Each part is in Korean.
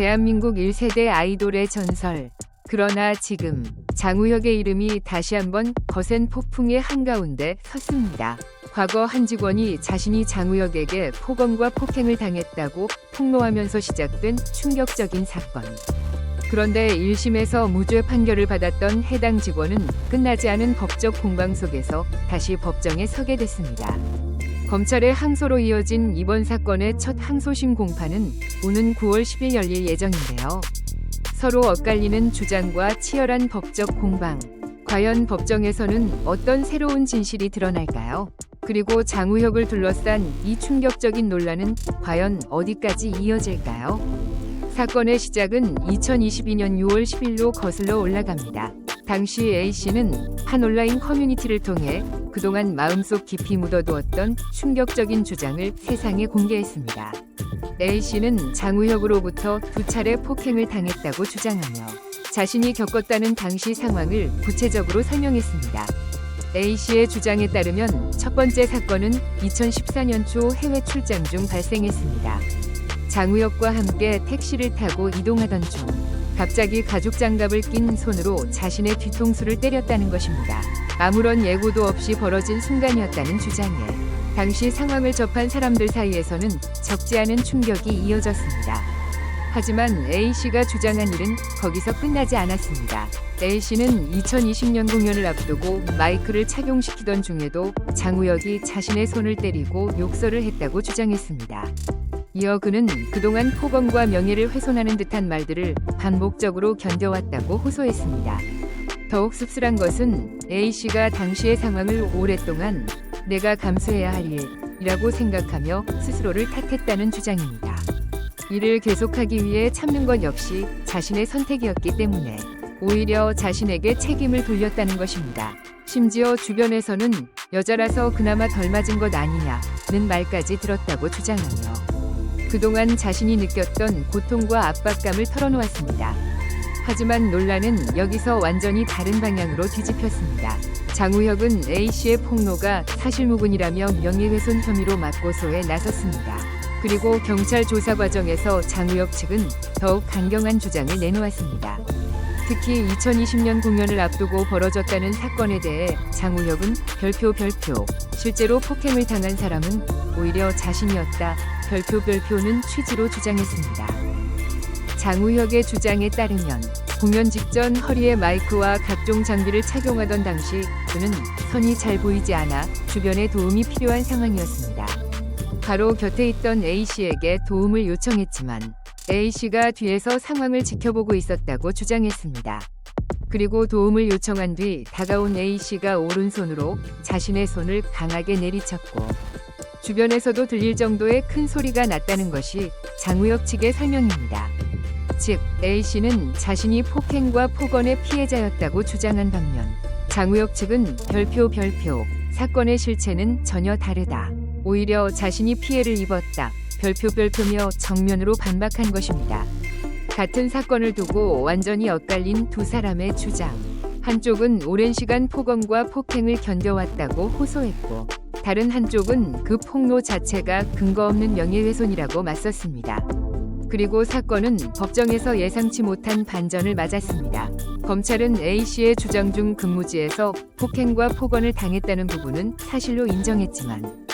대한민국 1세대 아이돌의 전설. 그러나 지금 장우혁의 이름이 다시 한번 거센 폭풍의 한가운데 섰습니다. 과거 한 직원이 자신이 장우혁에게 폭언과 폭행을 당했다고 폭로하면서 시작된 충격적인 사건. 그런데 1심에서 무죄 판결을 받았던 해당 직원은 끝나지 않은 법적 공방 속에서 다시 법정에 서게 됐습니다. 검찰의 항소로 이어진 이번 사건의 첫 항소심 공판은 오는 9월 10일 열릴 예정인데요. 서로 엇갈리는 주장과 치열한 법적 공방. 과연 법정에서는 어떤 새로운 진실이 드러날까요? 그리고 장우혁을 둘러싼 이 충격적인 논란은 과연 어디까지 이어질까요? 사건의 시작은 2022년 6월 10일로 거슬러 올라갑니다. 당시 A씨는 한 온라인 커뮤니티를 통해 그동안 마음속 깊이 묻어두었던 충격적인 주장을 세상에 공개했습니다. A씨는 장우혁으로부터 2차례 폭행을 당했다고 주장하며 자신이 겪었다는 당시 상황을 구체적으로 설명했습니다. A씨의 주장에 따르면 첫 번째 사건은 2014년 초 해외 출장 중 발생했습니다. 장우혁과 함께 택시를 타고 이동하던 중 갑자기 가죽 장갑을 낀 손으로 자신의 뒤통수를 때렸다는 것입니다. 아무런 예고도 없이 벌어진 순간이었다는 주장에 당시 상황을 접한 사람들 사이에서는 적지 않은 충격이 이어졌습니다. 하지만 A씨가 주장한 일은 거기서 끝나지 않았습니다. A씨는 2020년 공연을 앞두고 마이크를 착용시키던 중에도 장우혁이 자신의 손을 때리고 욕설을 했다고 주장했습니다. 이어 그는 그동안 폭언과 명예를 훼손하는 듯한 말들을 반복적으로 견뎌왔다고 호소했습니다. 더욱 씁쓸한 것은 A씨가 당시의 상황을 오랫동안 내가 감수해야 할 일이라고 생각하며 스스로를 탓했다는 주장입니다. 이를 계속하기 위해 참는 것 역시 자신의 선택이었기 때문에 오히려 자신에게 책임을 돌렸다는 것입니다. 심지어 주변에서는 여자라서 그나마 덜 맞은 것 아니냐는 말까지 들었다고 주장하며 그동안 자신이 느꼈던 고통과 압박감을 털어놓았습니다. 하지만 논란은 여기서 완전히 다른 방향으로 뒤집혔습니다. 장우혁은 A씨의 폭로가 사실무근이라며 명예훼손 혐의로 맞고소에 나섰습니다. 그리고 경찰 조사 과정에서 장우혁 측은 더욱 강경한 주장을 내놓았습니다. 특히 2020년 공연을 앞두고 벌어졌다는 사건에 대해 장우혁은 별표 실제로 폭행을 당한 사람은 오히려 자신이었다 별표는 취지로 주장했습니다. 장우혁의 주장에 따르면 공연 직전 허리에 마이크와 각종 장비를 착용하던 당시 그는 선이 잘 보이지 않아 주변에 도움이 필요한 상황이었습니다. 바로 곁에 있던 A씨에게 도움을 요청했지만 A씨가 뒤에서 상황을 지켜보고 있었다고 주장했습니다. 그리고 도움을 요청한 뒤 다가온 A씨가 오른손으로 자신의 손을 강하게 내리쳤고 주변에서도 들릴 정도의 큰 소리가 났다는 것이 장우혁 측의 설명입니다. 즉, A씨는 자신이 폭행과 폭언의 피해자였다고 주장한 반면 장우혁 측은 별표 사건의 실체는 전혀 다르다. 오히려 자신이 피해를 입었다. 별표며 정면으로 반박한 것입니다. 같은 사건을 두고 완전히 엇갈린 두 사람의 주장. 한쪽은 오랜 시간 폭언과 폭행을 견뎌왔다고 호소했고 다른 한쪽은 그 폭로 자체가 근거 없는 명예훼손이라고 맞섰습니다. 그리고 사건은 법정에서 예상치 못한 반전을 맞았습니다. 검찰은 A씨의 주장 중 근무지에서 폭행과 폭언을 당했다는 부분은 사실로 인정했지만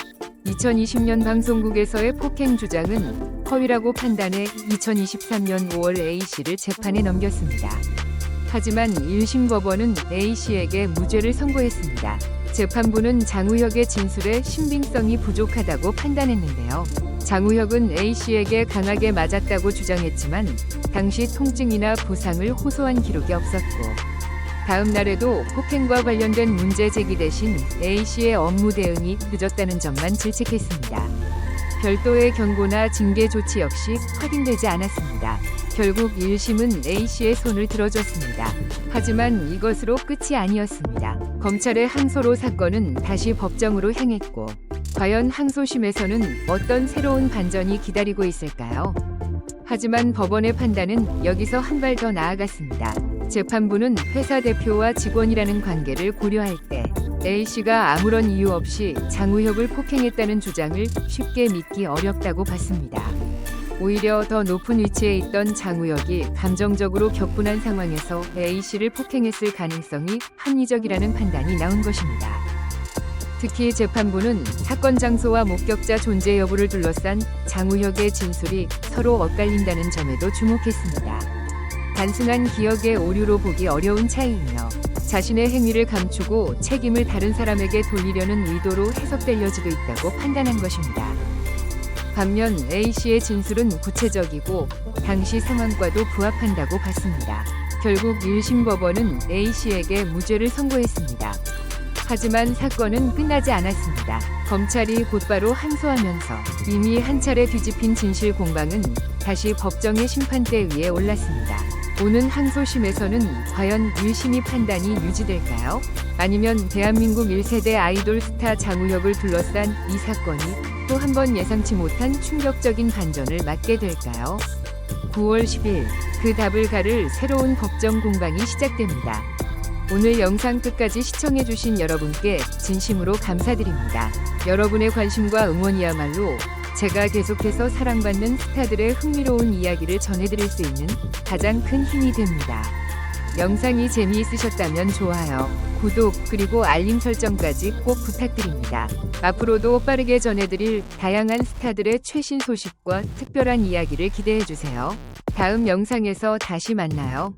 2020년 방송국에서의 폭행 주장은 허위라고 판단해 2023년 5월 A씨를 재판에 넘겼습니다. 하지만 1심 법원은 A씨에게 무죄를 선고했습니다. 재판부는 장우혁의 진술에 신빙성이 부족하다고 판단했는데요. 장우혁은 A씨에게 강하게 맞았다고 주장했지만 당시 통증이나 부상을 호소한 기록이 없었고 다음 날에도 폭행과 관련된 문제 제기 대신 A씨의 업무 대응이 늦었다는 점만 질책했습니다. 별도의 경고나 징계 조치 역시 확인되지 않았습니다. 결국 1심은 A씨의 손을 들어줬습니다. 하지만 이것으로 끝이 아니었습니다. 검찰의 항소로 사건은 다시 법정으로 향했고 과연 항소심에서는 어떤 새로운 반전이 기다리고 있을까요? 하지만 법원의 판단은 여기서 한 발 더 나아갔습니다. 재판부는 회사 대표와 직원이라는 관계를 고려할 때 A씨가 아무런 이유 없이 장우혁을 폭행했다는 주장을 쉽게 믿기 어렵다고 봤습니다. 오히려 더 높은 위치에 있던 장우혁이 감정적으로 격분한 상황에서 A씨를 폭행했을 가능성이 합리적이라는 판단이 나온 것입니다. 특히 재판부는 사건 장소와 목격자 존재 여부를 둘러싼 장우혁의 진술이 서로 엇갈린다는 점에도 주목했습니다. 단순한 기억의 오류로 보기 어려운 차이이며 자신의 행위를 감추고 책임을 다른 사람에게 돌리려는 의도로 해석될 여지도 있다고 판단한 것입니다. 반면 A씨의 진술은 구체적이고 당시 상황과도 부합한다고 봤습니다. 결국 1심 법원은 A씨에게 무죄를 선고했습니다. 하지만 사건은 끝나지 않았습니다. 검찰이 곧바로 항소하면서 이미 한 차례 뒤집힌 진실 공방은 다시 법정의 심판대 위에 올랐습니다. 오는 항소심에서는 과연 1심의 판단이 유지될까요? 아니면 대한민국 1세대 아이돌 스타 장우혁을 둘러싼 이 사건이 또 한 번 예상치 못한 충격적인 반전을 맞게 될까요? 9월 10일 그 답을 가를 새로운 법정 공방이 시작됩니다. 오늘 영상 끝까지 시청해주신 여러분께 진심으로 감사드립니다. 여러분의 관심과 응원이야말로 제가 계속해서 사랑받는 스타들의 흥미로운 이야기를 전해드릴 수 있는 가장 큰 힘이 됩니다. 영상이 재미있으셨다면 좋아요, 구독, 그리고 알림 설정까지 꼭 부탁드립니다. 앞으로도 빠르게 전해드릴 다양한 스타들의 최신 소식과 특별한 이야기를 기대해주세요. 다음 영상에서 다시 만나요.